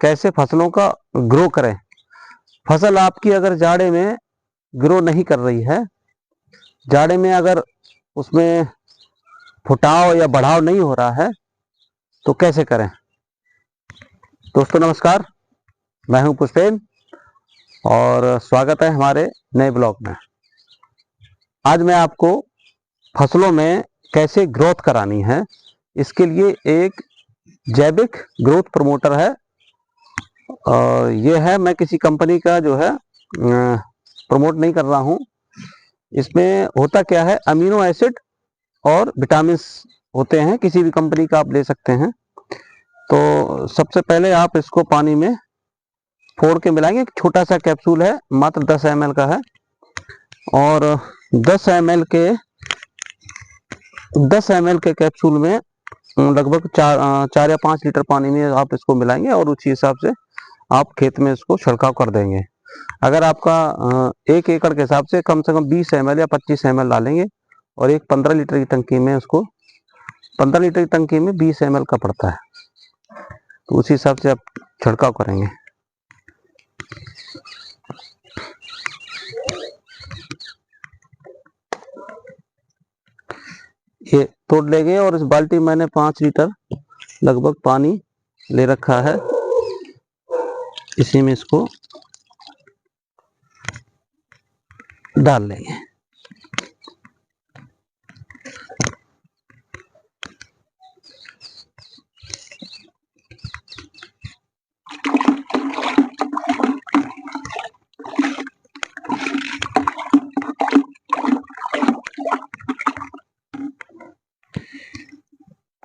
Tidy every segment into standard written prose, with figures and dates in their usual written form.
कैसे फसलों का ग्रो करें। फसल आपकी अगर जाड़े में ग्रो नहीं कर रही है, जाड़े में अगर उसमें फुटाव या बढ़ाव नहीं हो रहा है, तो कैसे करें। दोस्तों नमस्कार, मैं हूं पुष्पेन और स्वागत है हमारे नए ब्लॉग में। आज मैं आपको फसलों में कैसे ग्रोथ करानी है, इसके लिए एक जैविक ग्रोथ प्रमोटर है। और ये है, मैं किसी कंपनी का जो है प्रमोट नहीं कर रहा हूँ। इसमें होता क्या है, अमीनो एसिड और विटामिन होते हैं, किसी भी कंपनी का आप ले सकते हैं। तो सबसे पहले आप इसको पानी में फोड़ के मिलाएंगे। एक छोटा सा कैप्सूल है, मात्र 10 ml का है। और 10 ml के कैप्सूल में लगभग 4 या 5 लीटर पानी में आप इसको मिलाएंगे और उसी हिसाब से आप खेत में इसको छिड़काव कर देंगे। अगर आपका 1 एकड़ के हिसाब से कम 20 ml या 25 ml डालेंगे और एक 15 लीटर की टंकी में उसको 15 लीटर की टंकी में 20 ml का पड़ता है, तो उसी हिसाब से आप छिड़काव करेंगे। ये तोड़ लेंगे और इस बाल्टी मैंने 5 लीटर लगभग पानी ले रखा है, इसी में इसको डाल लेंगे।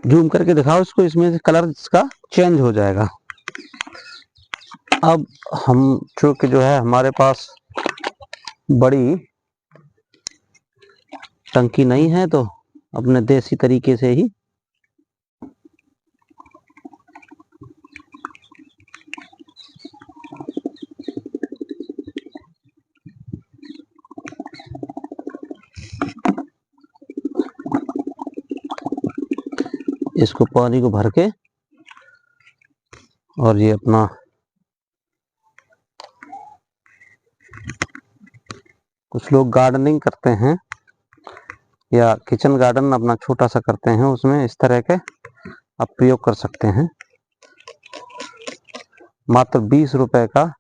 जूम करके दिखाओ इसको, इसमें से कलर इसका चेंज हो जाएगा। अब हम चूंकि जो है हमारे पास बड़ी टंकी नहीं है, तो अपने देसी तरीके से ही इसको पानी को भर के, और ये अपना कुछ लोग गार्डनिंग करते हैं या किचन गार्डन अपना छोटा सा करते हैं, उसमें इस तरह के आप प्रयोग कर सकते हैं। मात्र 20 रुपए का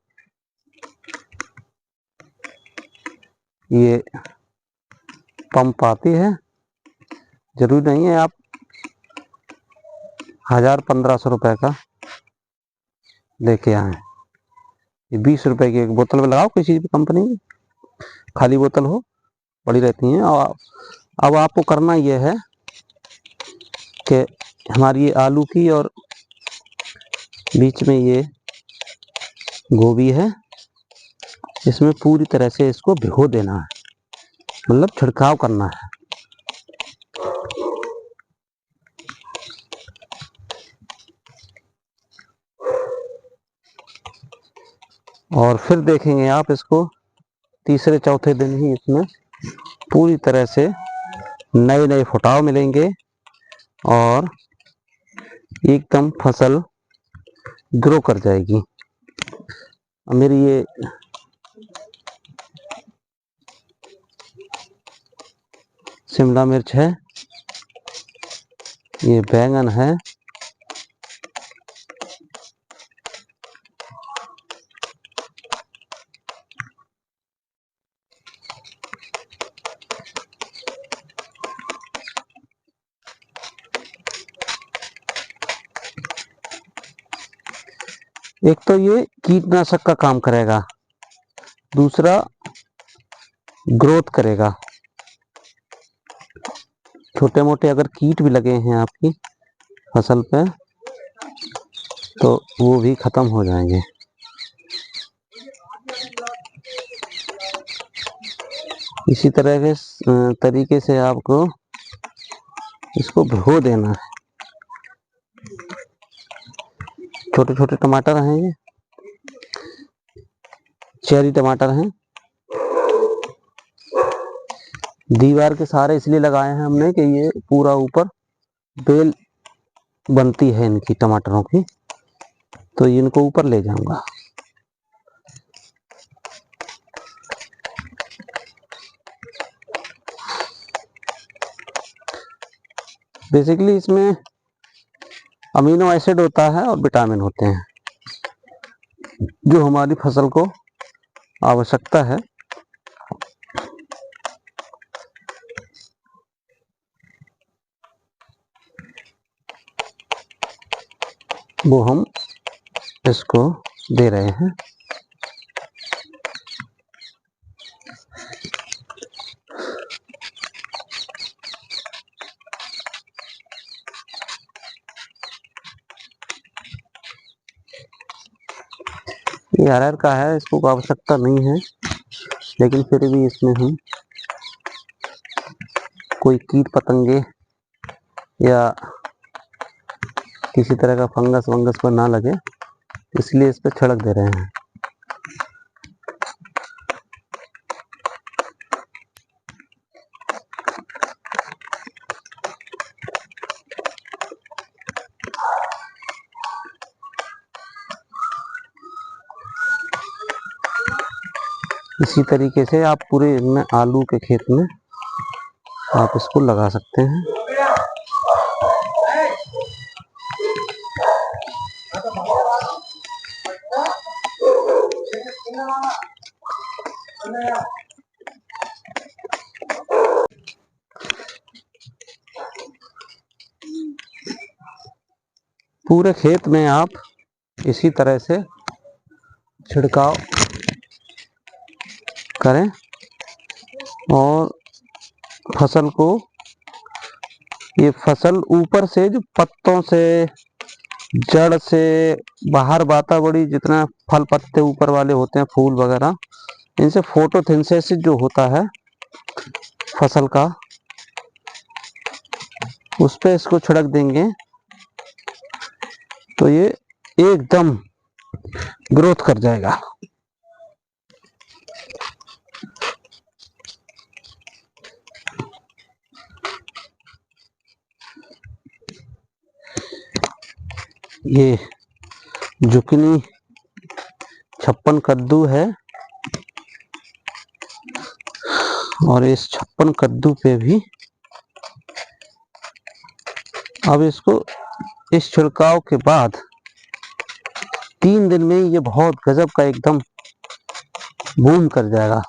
ये पंप आती है। जरूरी नहीं है आप 1000-1500 रुपए का लेके आए। ये 20 रुपए की एक बोतल में लगाओ, किसी भी कंपनी की खाली बोतल हो, बड़ी रहती हैं। और अब आपको करना यह है कि हमारी ये आलू की और बीच में ये गोभी है, इसमें पूरी तरह से इसको भिगो देना है, मतलब छिड़काव करना है। और फिर देखेंगे आप इसको तीसरे चौथे दिन ही इसमें पूरी तरह से नए नए फुटाव मिलेंगे और एकदम फसल ग्रो कर जाएगी। मेरी ये शिमला मिर्च है, ये बैंगन है, एक तो ये कीटनाशक का काम करेगा, दूसरा ग्रोथ करेगा। छोटे मोटे अगर कीट भी लगे हैं आपकी फसल पे, तो वो भी खत्म हो जाएंगे। इसी तरह के तरीके से आपको इसको भिगो देना है। छोटे छोटे टमाटर हैं, ये चेरी टमाटर हैं। दीवार के सहारे इसलिए लगाए हैं हमने कि ये पूरा ऊपर बेल बनती है इनकी टमाटरों की, तो इनको ऊपर ले जाऊंगा। बेसिकली इसमें अमीनो एसिड होता है और विटामिन होते हैं जो हमारी फसल को आवश्यकता है। वो हम इसको दे रहे हैं। ये अरहर का है, इसको आवश्यकता नहीं है, लेकिन फिर भी इसमें हम कोई कीट पतंगे या किसी तरह का फंगस वंगस पर ना लगे, इसलिए इस पर छिड़क दे रहे हैं। इसी तरीके से आप पूरे इनमें आलू के खेत में आप इसको लगा सकते हैं। पूरे खेत में आप इसी तरह से छिड़काव करें और फसल को, ये फसल ऊपर से जो पत्तों से, जड़ से, बाहर वातावरण जितना फल पत्ते ऊपर वाले होते हैं, फूल वगैरह, इनसे फोटोसिंथेसिस जो होता है फसल का, उस पे इसको छिड़क देंगे तो ये एकदम ग्रोथ कर जाएगा। ये जुकिनी 56 कद्दू है और इस 56 कद्दू पे भी अब इसको इस छिड़काव के बाद 3 दिन में ये बहुत गजब का एकदम बूम कर जाएगा।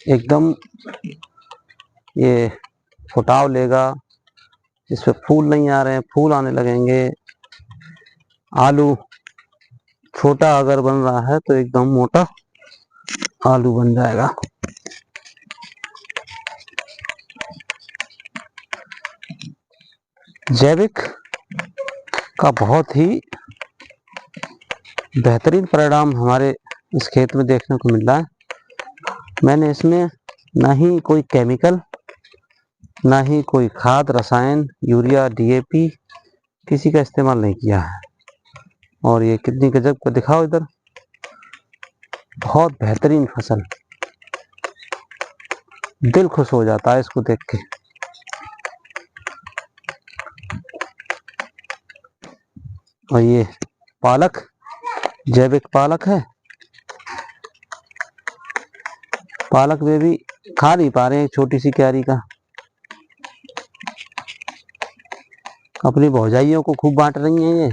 एकदम ये फुटाव लेगा, इस पे फूल नहीं आ रहे हैं, फूल आने लगेंगे। आलू छोटा अगर बन रहा है तो एकदम मोटा आलू बन जाएगा। जैविक का बहुत ही बेहतरीन परिणाम हमारे इस खेत में देखने को मिल रहा है। मैंने इसमें ना ही कोई केमिकल, ना ही कोई खाद, रसायन, यूरिया, डीएपी किसी का इस्तेमाल नहीं किया है। और ये कितनी गजब का, दिखाओ इधर, बहुत बेहतरीन फसल, दिल खुश हो जाता है इसको देख के। और ये पालक, जैविक पालक है, पालक में भी खा नहीं पा रहे हैं, छोटी सी क्यारी का, अपनी भौजाइयों को खूब बांट रही हैं ये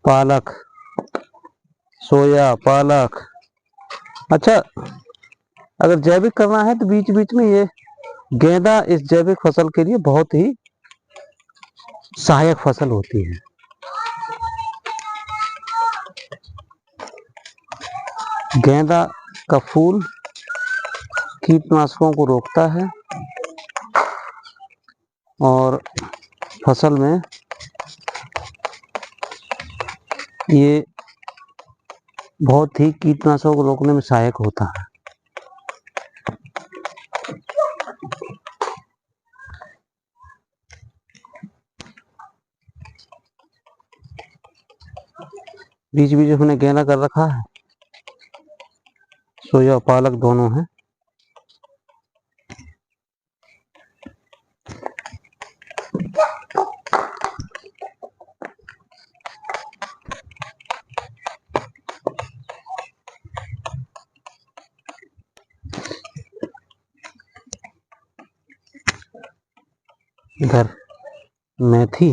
पालक, सोया पालक। अच्छा, अगर जैविक करना है तो बीच बीच में ये गेंदा इस जैविक फसल के लिए बहुत ही सहायक फसल होती है। गेंदा का फूल कीटनाशकों को रोकता है और फसल में ये बहुत ही कीटनाशकों को रोकने में सहायक होता है। बीच बीच में हमने गेना कर रखा है, सोया और पालक दोनों हैं। इधर मेथी,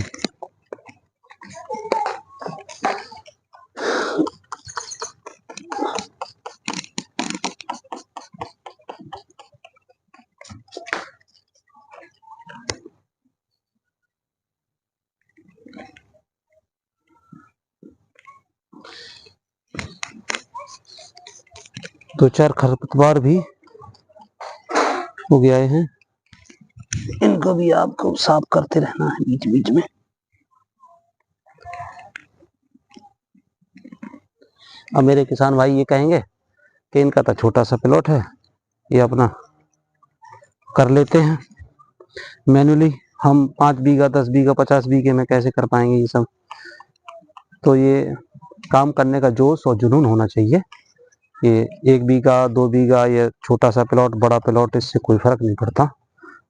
दो चार खरपतवार भी उग आए हैं, इनको भी आपको साफ करते रहना है बीच बीच में। अब मेरे किसान भाई ये कहेंगे कि इनका तो छोटा सा प्लॉट है, ये अपना कर लेते हैं मैन्युअली, हम 5 बीघा 10 बीघा 50 बीघे में कैसे कर पाएंगे ये सब। तो ये काम करने का जोश और जुनून होना चाहिए। ये 1 बीघा 2 बीघा, ये छोटा सा प्लॉट बड़ा प्लॉट, इससे कोई फर्क नहीं पड़ता।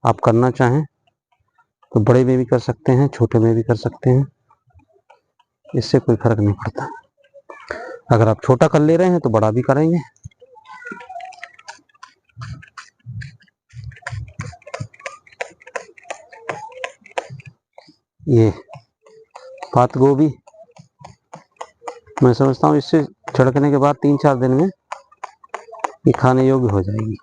आप करना चाहें तो बड़े में भी कर सकते हैं, छोटे में भी कर सकते हैं, इससे कोई फर्क नहीं पड़ता। अगर आप छोटा कर ले रहे हैं तो बड़ा भी करेंगे। ये पात गोभी मैं समझता हूँ इससे छिड़कने के बाद 3-4 दिन में ये खाने योग्य हो जाएगी।